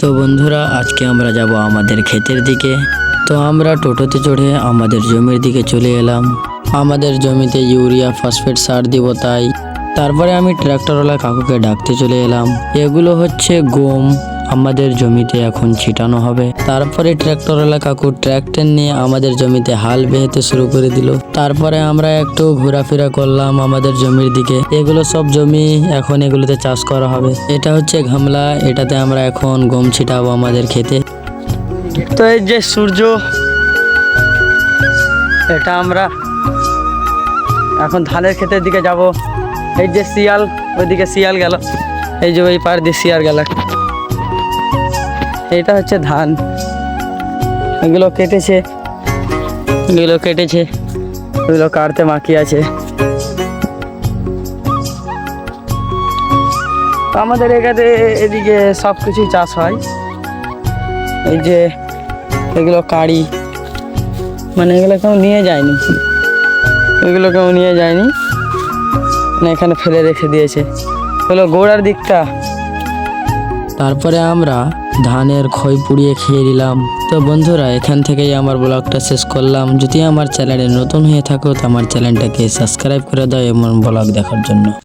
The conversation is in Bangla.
তো বন্ধুরা, আজকে আমরা যাব আমাদের ক্ষেতের দিকে। তো আমরা টোটোতে চড়ে আমাদের জমির দিকে চলে এলাম। আমাদের জমিতে ইউরিয়া ফসফেট সার দিব তাই। তারপরে আমি ট্র্যাক্টরওয়ালা কাকুকে ডাকতে চলে এলাম। এগুলো হচ্ছে গম, আমাদের জমিতে এখন ছিটানো হবে। তারপরে ট্র্যাক্টরওয়ালা কাকু ট্র্যাক্টর নিয়ে আমাদের জমিতে হাল বেহাতে শুরু করে দিল। তারপরে আমরা একটু ঘোরাফেরা করলাম আমাদের জমির দিকে। এগুলো সব জমি, এখন এগুলোতে চাষ করা হবে। এটা হচ্ছে গামলা, এটাতে আমরা এখন গম ছিটাবো আমাদের ক্ষেতে। তো এই যে সূর্য, এটা আমরা এখন ধানের ক্ষেতের দিকে যাব। এই যে শিয়াল, ওইদিকে শিয়াল গেল, এই যে ওই পার দিয়ে শিয়াল গেল। এটা হচ্ছে ধান, এগুলো কেটেছে, এগুলো কাটতে বাকি আছে। আমাদের এখানে এদিকে সব কিছুই চাষ হয়। এই যে এগুলো কাড়ি, মানে এগুলো কেউ নিয়ে যায়নি, মানে এখানে ফেলে রেখে দিয়েছে, হলো গোড়ার দিকটা। তারপরে আমরা ধানের খই পুড়িয়ে খেয়ে নিলাম। তো বন্ধুরা, এখান থেকেই আমার ব্লগটা শেষ করলাম। যদি আমার চ্যানেলে নতুন হয়ে থাকো তো আমার চ্যানেলটাকে সাবস্ক্রাইব করে দাও এমন ব্লগ দেখার জন্য।